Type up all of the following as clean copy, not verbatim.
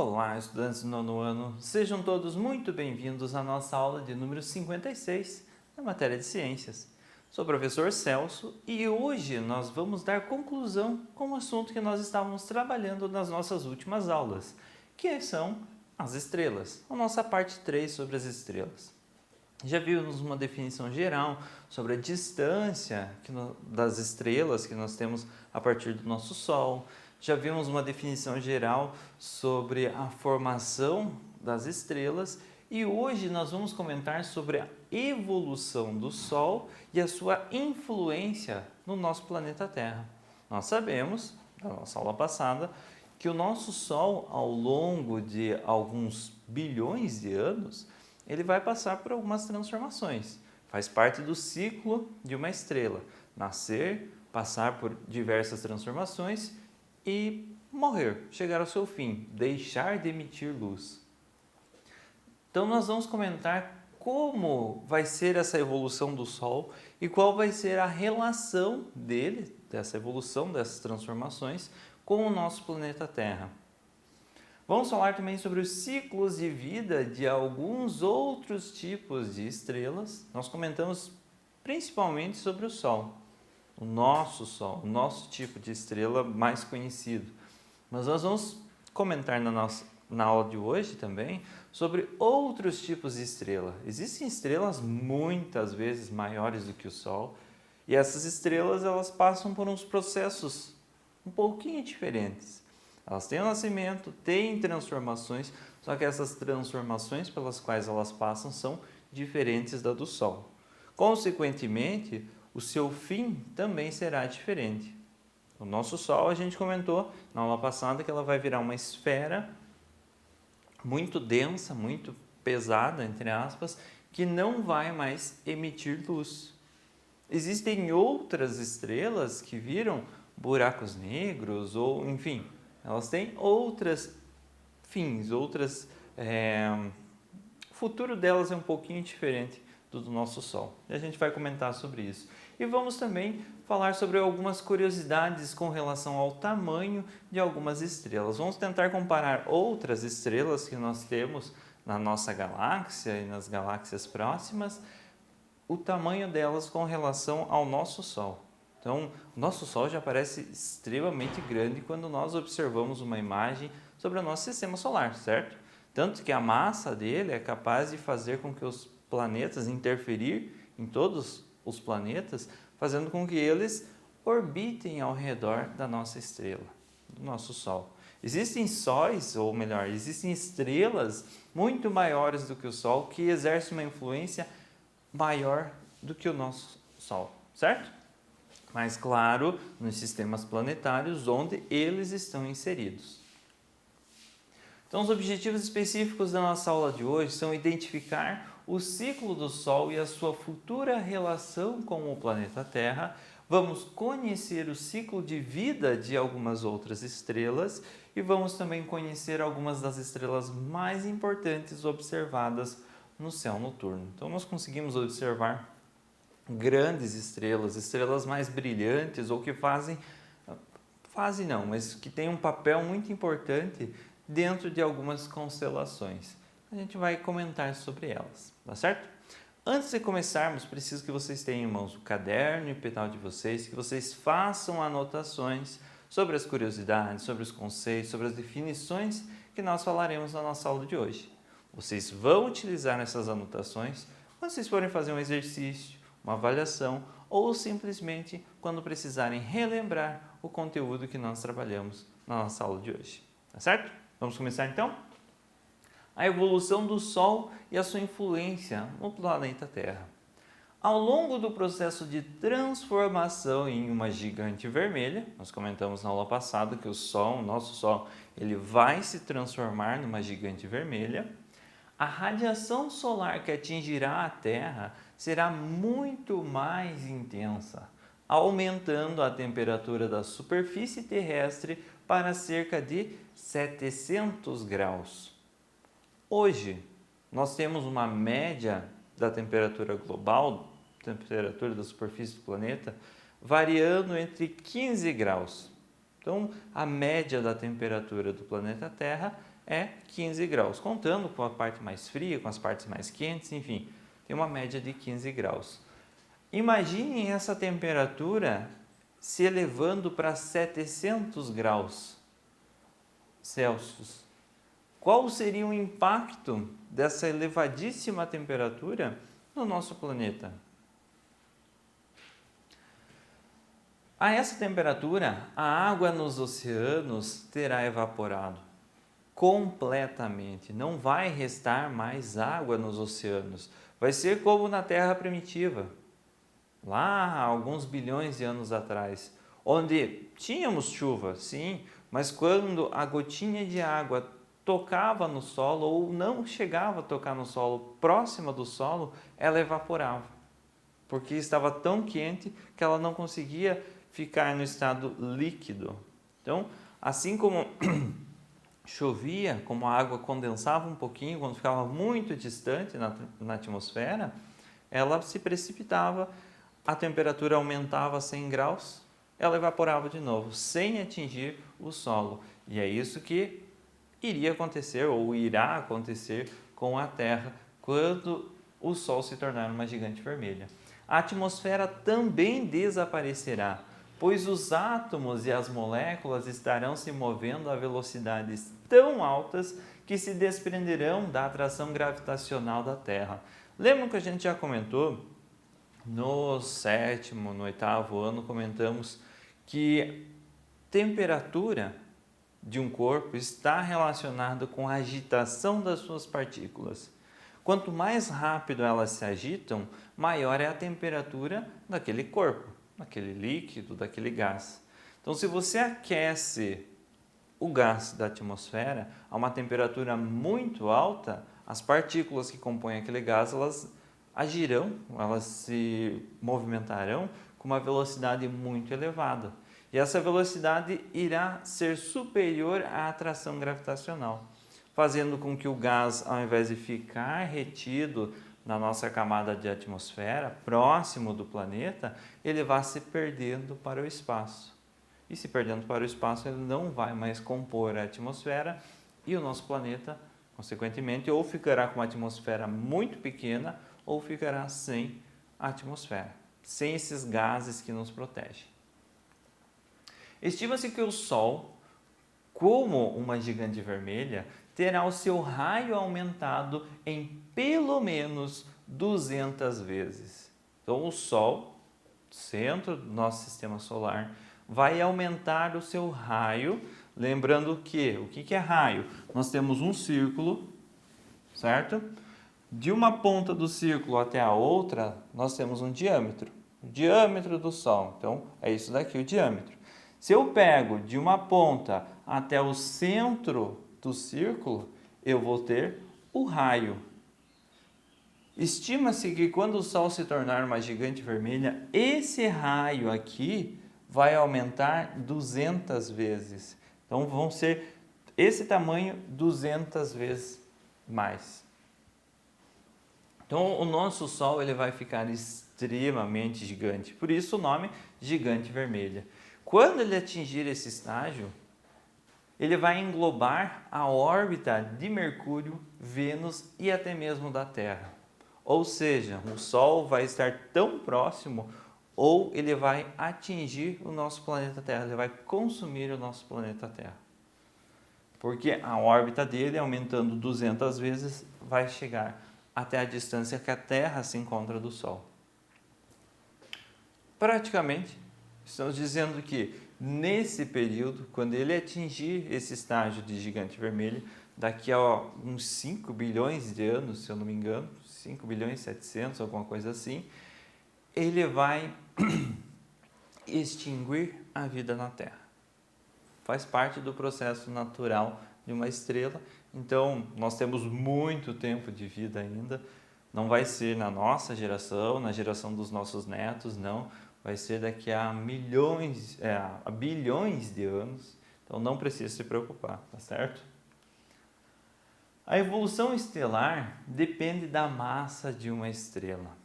Olá, estudantes do nono ano, sejam todos muito bem-vindos à nossa aula de número 56 da matéria de Ciências. Sou o professor Celso e hoje nós vamos dar conclusão com o assunto que nós estávamos trabalhando nas nossas últimas aulas, que são as estrelas, a nossa parte 3 sobre as estrelas. Já vimos uma definição geral sobre a distância das estrelas que nós temos a partir do nosso Sol. Já vimos uma definição geral sobre a formação das estrelas e hoje nós vamos comentar sobre a evolução do Sol e a sua influência no nosso planeta Terra. Nós sabemos, da nossa aula passada, que o nosso Sol, ao longo de alguns bilhões de anos, ele vai passar por algumas transformações. Faz parte do ciclo de uma estrela. Nascer, passar por diversas transformações e morrer, chegar ao seu fim, deixar de emitir luz. Então nós vamos comentar como vai ser essa evolução do Sol e qual vai ser a relação dele, dessa evolução, dessas transformações, com o nosso planeta Terra. Vamos falar também sobre os ciclos de vida de alguns outros tipos de estrelas. Nós comentamos principalmente sobre o Sol, o nosso tipo de estrela mais conhecido. Mas nós vamos comentar na aula de hoje também sobre outros tipos de estrela. Existem estrelas muitas vezes maiores do que o Sol e essas estrelas elas passam por uns processos um pouquinho diferentes. Elas têm o nascimento, têm transformações, só que essas transformações pelas quais elas passam são diferentes da do Sol. Consequentemente, o seu fim também será diferente. O nosso Sol, a gente comentou na aula passada que ela vai virar uma esfera muito densa, muito pesada, entre aspas, que não vai mais emitir luz. Existem outras estrelas que viram buracos negros ou, enfim, elas têm outros fins, o futuro delas é um pouquinho diferente do nosso Sol. E a gente vai comentar sobre isso. E vamos também falar sobre algumas curiosidades com relação ao tamanho de algumas estrelas. Vamos tentar comparar outras estrelas que nós temos na nossa galáxia e nas galáxias próximas, o tamanho delas com relação ao nosso Sol. Então, o nosso Sol já parece extremamente grande quando nós observamos uma imagem sobre o nosso sistema solar, certo? Tanto que a massa dele é capaz de fazer com que os planetas interferir em todos os planetas, fazendo com que eles orbitem ao redor da nossa estrela, do nosso Sol. Existem sóis, ou melhor, existem estrelas muito maiores do que o Sol que exercem uma influência maior do que o nosso Sol, certo? Mas, claro, nos sistemas planetários onde eles estão inseridos. Então, os objetivos específicos da nossa aula de hoje são identificar o ciclo do Sol e a sua futura relação com o planeta Terra. Vamos conhecer o ciclo de vida de algumas outras estrelas e vamos também conhecer algumas das estrelas mais importantes observadas no céu noturno. Então, nós conseguimos observar grandes estrelas, estrelas mais brilhantes ou que mas que têm um papel muito importante dentro de algumas constelações. A gente vai comentar sobre elas, tá certo? Antes de começarmos, preciso que vocês tenham em mãos o caderno e o pedal de vocês, que vocês façam anotações sobre as curiosidades, sobre os conceitos, sobre as definições que nós falaremos na nossa aula de hoje. Vocês vão utilizar essas anotações quando vocês forem fazer um exercício, uma avaliação ou simplesmente quando precisarem relembrar o conteúdo que nós trabalhamos na nossa aula de hoje. Tá certo? Vamos começar então? A evolução do Sol e a sua influência no planeta Terra. Ao longo do processo de transformação em uma gigante vermelha, nós comentamos na aula passada que o Sol, o nosso Sol, ele vai se transformar numa gigante vermelha. A radiação solar que atingirá a Terra será muito mais intensa, aumentando a temperatura da superfície terrestre para cerca de 700 graus. Hoje, nós temos uma média da temperatura global, temperatura da superfície do planeta, variando entre 15 graus. Então, a média da temperatura do planeta Terra é 15 graus, contando com a parte mais fria, com as partes mais quentes, enfim, tem uma média de 15 graus. Imaginem essa temperatura se elevando para 700 graus Celsius. Qual seria o impacto dessa elevadíssima temperatura no nosso planeta? A essa temperatura, a água nos oceanos terá evaporado completamente. Não vai restar mais água nos oceanos. Vai ser como na Terra primitiva, lá há alguns bilhões de anos atrás, onde tínhamos chuva, sim, mas quando a gotinha de água tocava no solo ou não chegava a tocar no solo, próxima do solo, ela evaporava, porque estava tão quente que ela não conseguia ficar no estado líquido. Então, assim como chovia, como a água condensava um pouquinho, quando ficava muito distante na atmosfera, ela se precipitava, a temperatura aumentava a 100 graus, ela evaporava de novo, sem atingir o solo. E é isso que iria acontecer, ou irá acontecer com a Terra, quando o Sol se tornar uma gigante vermelha. A atmosfera também desaparecerá, pois os átomos e as moléculas estarão se movendo a velocidades tão altas que se desprenderão da atração gravitacional da Terra. Lembram que a gente já comentou, no 7º, no 8º ano, comentamos que temperatura de um corpo está relacionada com a agitação das suas partículas. Quanto mais rápido elas se agitam, maior é a temperatura daquele corpo, daquele líquido, daquele gás. Então, se você aquece o gás da atmosfera a uma temperatura muito alta, as partículas que compõem aquele gás, elas agirão, elas se movimentarão com uma velocidade muito elevada. E essa velocidade irá ser superior à atração gravitacional, fazendo com que o gás, ao invés de ficar retido na nossa camada de atmosfera, próximo do planeta, ele vá se perdendo para o espaço. E se perdendo para o espaço, ele não vai mais compor a atmosfera e o nosso planeta, consequentemente, ou ficará com uma atmosfera muito pequena ou ficará sem atmosfera, sem esses gases que nos protegem. Estima-se que o Sol, como uma gigante vermelha, terá o seu raio aumentado em pelo menos 200 vezes. Então, o Sol, centro do nosso sistema solar, vai aumentar o seu raio. Lembrando que, o que é raio? Nós temos um círculo, certo? De uma ponta do círculo até a outra, nós temos um diâmetro. O diâmetro do Sol. Então, é isso daqui, o diâmetro. Se eu pego de uma ponta até o centro do círculo, eu vou ter o raio. Estima-se que quando o Sol se tornar uma gigante vermelha, esse raio aqui vai aumentar 200 vezes. Então, vão ser esse tamanho 200 vezes mais. Então, o nosso Sol ele vai ficar extremamente gigante. Por isso o nome gigante vermelha. Quando ele atingir esse estágio, ele vai englobar a órbita de Mercúrio, Vênus e até mesmo da Terra. Ou seja, o Sol vai estar tão próximo ou ele vai atingir o nosso planeta Terra, ele vai consumir o nosso planeta Terra. Porque a órbita dele, aumentando 200 vezes, vai chegar até a distância que a Terra se encontra do Sol. Praticamente, estamos dizendo que nesse período, quando ele atingir esse estágio de gigante vermelho, daqui a uns 5 bilhões de anos, se eu não me engano, 5 bilhões e 700, alguma coisa assim, ele vai extinguir a vida na Terra. Faz parte do processo natural de uma estrela, então nós temos muito tempo de vida ainda, não vai ser na nossa geração, na geração dos nossos netos, não, vai ser daqui a a bilhões de anos, então não precisa se preocupar, tá certo? A evolução estelar depende da massa de uma estrela.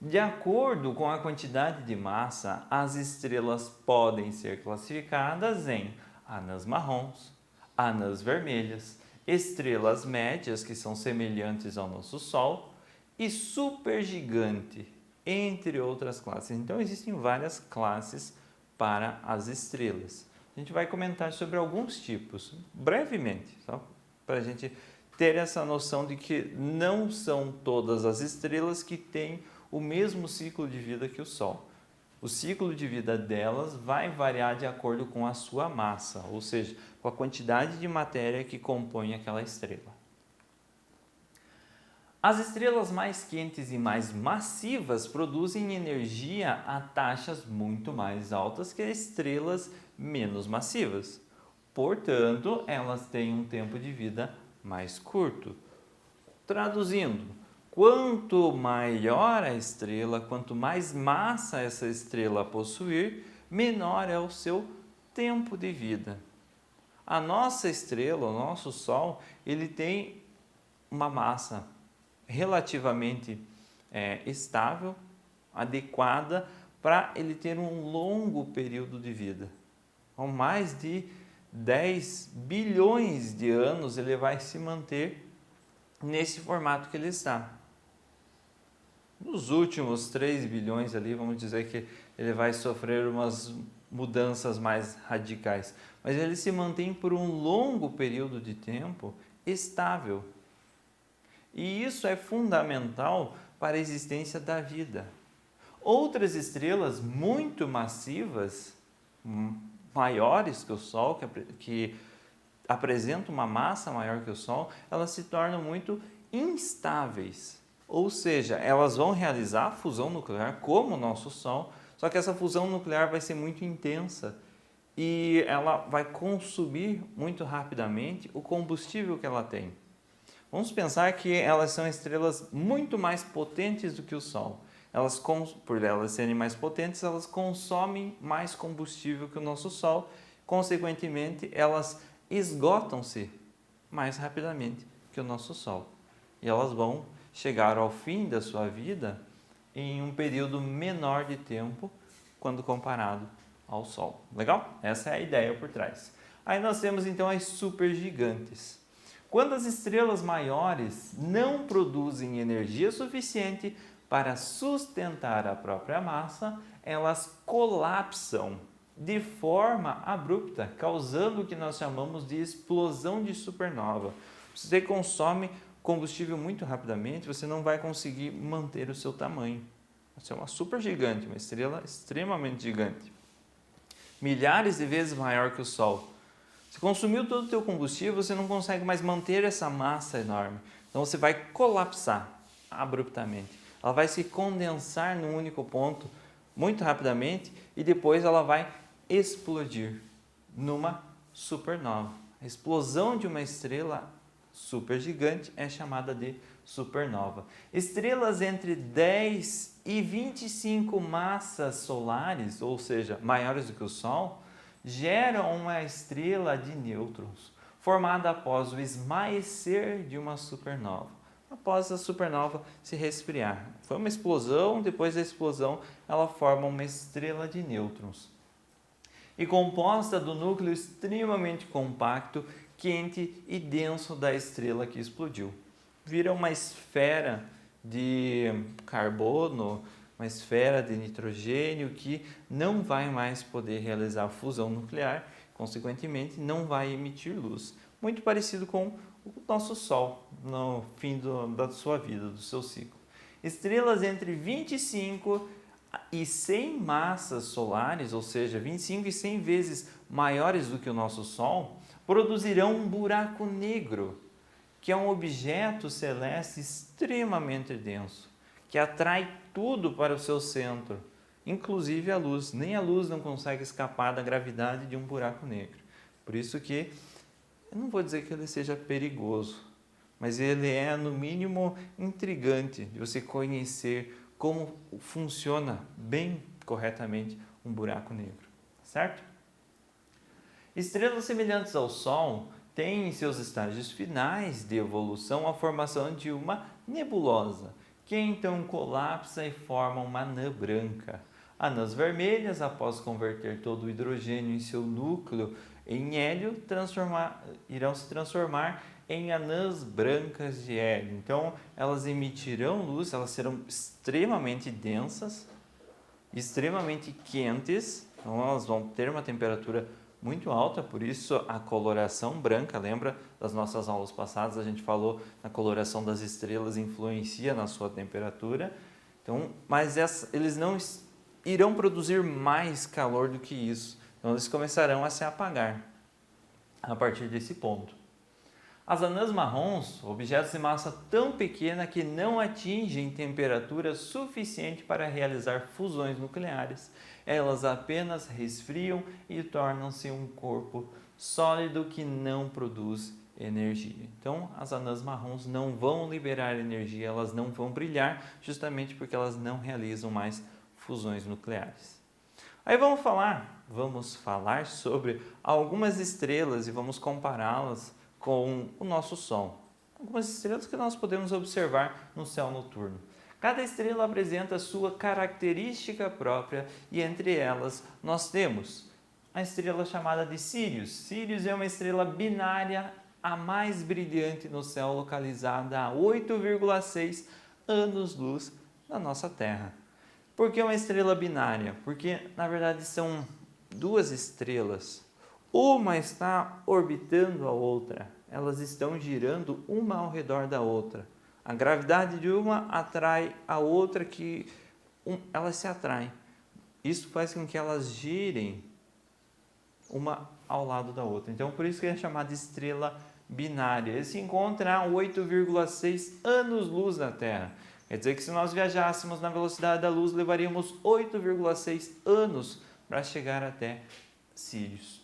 De acordo com a quantidade de massa, as estrelas podem ser classificadas em anãs marrons, anãs vermelhas, estrelas médias, que são semelhantes ao nosso Sol, e supergigante, entre outras classes. Então, existem várias classes para as estrelas. A gente vai comentar sobre alguns tipos, brevemente, só para a gente ter essa noção de que não são todas as estrelas que têm o mesmo ciclo de vida que o Sol. O ciclo de vida delas vai variar de acordo com a sua massa, ou seja, com a quantidade de matéria que compõe aquela estrela. As estrelas mais quentes e mais massivas produzem energia a taxas muito mais altas que as estrelas menos massivas. Portanto, elas têm um tempo de vida mais curto. Traduzindo, quanto maior a estrela, quanto mais massa essa estrela possuir, menor é o seu tempo de vida. A nossa estrela, o nosso Sol, ele tem uma massa relativamente estável, adequada para ele ter um longo período de vida. Com mais de 10 bilhões de anos ele vai se manter nesse formato que ele está. Nos últimos 3 bilhões ali, vamos dizer que ele vai sofrer umas mudanças mais radicais, mas ele se mantém por um longo período de tempo estável. E isso é fundamental para a existência da vida. Outras estrelas muito massivas, maiores que o Sol, que apresentam uma massa maior que o Sol, elas se tornam muito instáveis. Ou seja, elas vão realizar a fusão nuclear como o nosso Sol, só que essa fusão nuclear vai ser muito intensa e ela vai consumir muito rapidamente o combustível que ela tem. Vamos pensar que elas são estrelas muito mais potentes do que o Sol. Por elas serem mais potentes, elas consomem mais combustível que o nosso Sol. Consequentemente, elas esgotam-se mais rapidamente que o nosso Sol. E elas vão chegar ao fim da sua vida em um período menor de tempo quando comparado ao Sol. Legal? Essa é a ideia por trás. Aí nós temos então as supergigantes. Quando as estrelas maiores não produzem energia suficiente para sustentar a própria massa, elas colapsam de forma abrupta, causando o que nós chamamos de explosão de supernova. Se você consome combustível muito rapidamente, você não vai conseguir manter o seu tamanho. Você é uma supergigante, uma estrela extremamente gigante, milhares de vezes maior que o Sol. Se consumiu todo o teu combustível, você não consegue mais manter essa massa enorme. Então você vai colapsar abruptamente. Ela vai se condensar num único ponto muito rapidamente e depois ela vai explodir numa supernova. A explosão de uma estrela supergigante é chamada de supernova. Estrelas entre 10 e 25 massas solares, ou seja, maiores do que o Sol, geram uma estrela de nêutrons, formada após o esmaecer de uma supernova. Após a supernova se resfriar. Foi uma explosão, depois da explosão ela forma uma estrela de nêutrons. E composta do núcleo extremamente compacto, quente e denso da estrela que explodiu. Vira uma esfera de carbono, uma esfera de nitrogênio que não vai mais poder realizar fusão nuclear, consequentemente não vai emitir luz. Muito parecido com o nosso Sol no fim da sua vida, do seu ciclo. Estrelas entre 25 e 100 massas solares, ou seja, 25 e 100 vezes maiores do que o nosso Sol, produzirão um buraco negro, que é um objeto celeste extremamente denso, que atrai tudo para o seu centro, inclusive a luz. Nem a luz não consegue escapar da gravidade de um buraco negro. Por isso que, eu não vou dizer que ele seja perigoso, mas ele é, no mínimo, intrigante de você conhecer como funciona bem corretamente um buraco negro, certo? Estrelas semelhantes ao Sol têm em seus estágios finais de evolução a formação de uma nebulosa, que então colapsa e forma uma anã branca. Anãs vermelhas, após converter todo o hidrogênio em seu núcleo em hélio, irão se transformar em anãs brancas de hélio. Então, elas emitirão luz, elas serão extremamente densas, extremamente quentes, então elas vão ter uma temperatura muito alta, por isso a coloração branca, lembra das nossas aulas passadas, a gente falou na coloração das estrelas influencia na sua temperatura, então, mas eles não irão produzir mais calor do que isso, então eles começarão a se apagar a partir desse ponto. As anãs marrons, objetos de massa tão pequena que não atingem temperatura suficiente para realizar fusões nucleares. Elas apenas resfriam e tornam-se um corpo sólido que não produz energia. Então, as anãs marrons não vão liberar energia, elas não vão brilhar, justamente porque elas não realizam mais fusões nucleares. Aí vamos falar sobre algumas estrelas e vamos compará-las com o nosso Sol. Algumas estrelas que nós podemos observar no céu noturno. Cada estrela apresenta sua característica própria e entre elas nós temos a estrela chamada de Sírius. Sírius é uma estrela binária, a mais brilhante no céu, localizada a 8,6 anos-luz da nossa Terra. Por que uma estrela binária? Porque, na verdade, são duas estrelas. Uma está orbitando a outra. Elas estão girando uma ao redor da outra. A gravidade de uma atrai a outra elas se atraem. Isso faz com que elas girem uma ao lado da outra. Então, por isso que é chamada de estrela binária. Ele se encontra a 8,6 anos-luz da Terra. Quer dizer que se nós viajássemos na velocidade da luz, levaríamos 8,6 anos para chegar até Sírius.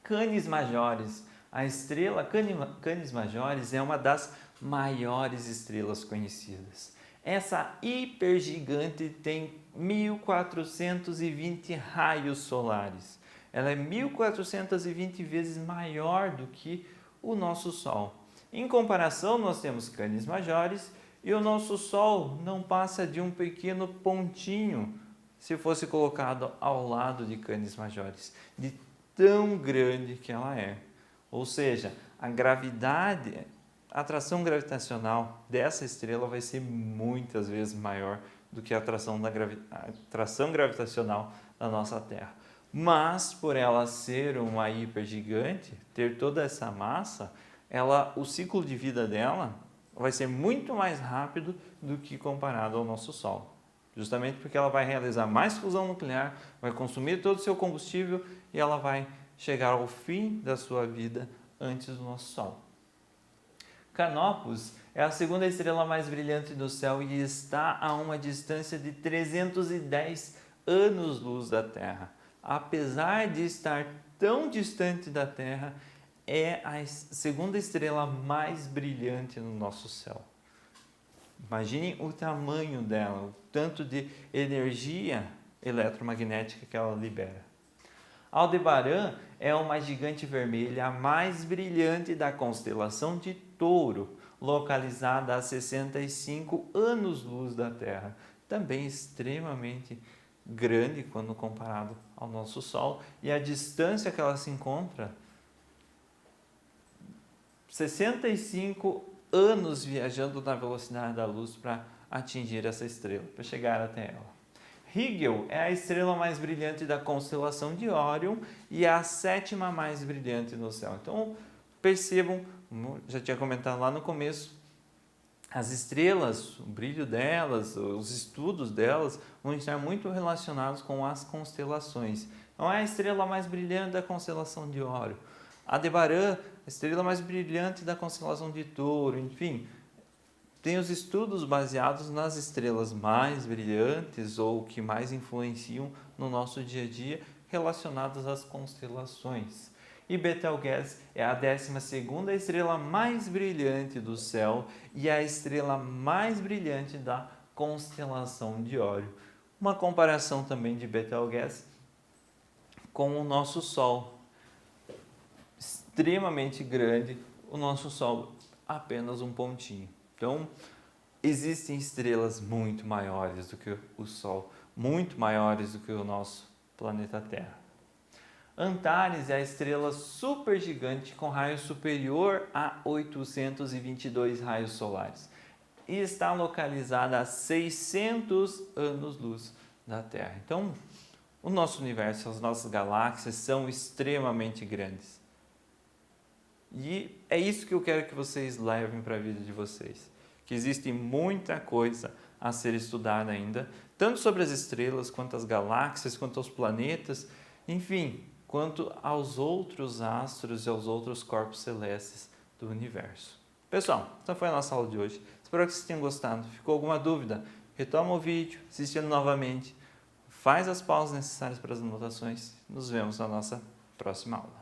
Canis Majores. A estrela Canis Majores é uma das maiores estrelas conhecidas. Essa hipergigante tem 1420 raios solares. Ela é 1420 vezes maior do que o nosso Sol. Em comparação, nós temos Canis Majores e o nosso Sol não passa de um pequeno pontinho se fosse colocado ao lado de Canis Majores, de tão grande que ela é. Ou seja, a atração gravitacional dessa estrela vai ser muitas vezes maior do que a atração gravitacional da nossa Terra. Mas, por ela ser uma hipergigante, ter toda essa massa, o ciclo de vida dela vai ser muito mais rápido do que comparado ao nosso Sol. Justamente porque ela vai realizar mais fusão nuclear, vai consumir todo o seu combustível e ela vai chegar ao fim da sua vida antes do nosso Sol. Canopus é a segunda estrela mais brilhante do céu e está a uma distância de 310 anos-luz da Terra. Apesar de estar tão distante da Terra, é a segunda estrela mais brilhante no nosso céu. Imaginem o tamanho dela, o tanto de energia eletromagnética que ela libera. Aldebaran é uma gigante vermelha, a mais brilhante da constelação de Touro, localizada a 65 anos-luz da Terra. Também extremamente grande quando comparado ao nosso Sol. E a distância que ela se encontra, 65 anos viajando na velocidade da luz para atingir essa estrela, para chegar até ela. Rigel é a estrela mais brilhante da constelação de Órion e é a sétima mais brilhante no céu. Então, percebam, como já tinha comentado lá no começo, as estrelas, o brilho delas, os estudos delas vão estar muito relacionados com as constelações. Então, é a estrela mais brilhante da constelação de Órion. Aldebaran, a estrela mais brilhante da constelação de Touro, enfim, tem os estudos baseados nas estrelas mais brilhantes ou que mais influenciam no nosso dia a dia relacionados às constelações. E Betelgeuse é a 12ª estrela mais brilhante do céu e a estrela mais brilhante da constelação de Órion. Uma comparação também de Betelgeuse com o nosso Sol. Extremamente grande, o nosso Sol apenas um pontinho. Então, existem estrelas muito maiores do que o Sol, muito maiores do que o nosso planeta Terra. Antares é a estrela supergigante com raio superior a 822 raios solares e está localizada a 600 anos-luz da Terra. Então, o nosso universo, as nossas galáxias são extremamente grandes. E é isso que eu quero que vocês levem para a vida de vocês. Que existe muita coisa a ser estudada ainda, tanto sobre as estrelas, quanto as galáxias, quanto aos planetas, enfim, quanto aos outros astros e aos outros corpos celestes do universo. Pessoal, essa foi a nossa aula de hoje. Espero que vocês tenham gostado. Ficou alguma dúvida? Retoma o vídeo, assistindo novamente. Faz as pausas necessárias para as anotações. Nos vemos na nossa próxima aula.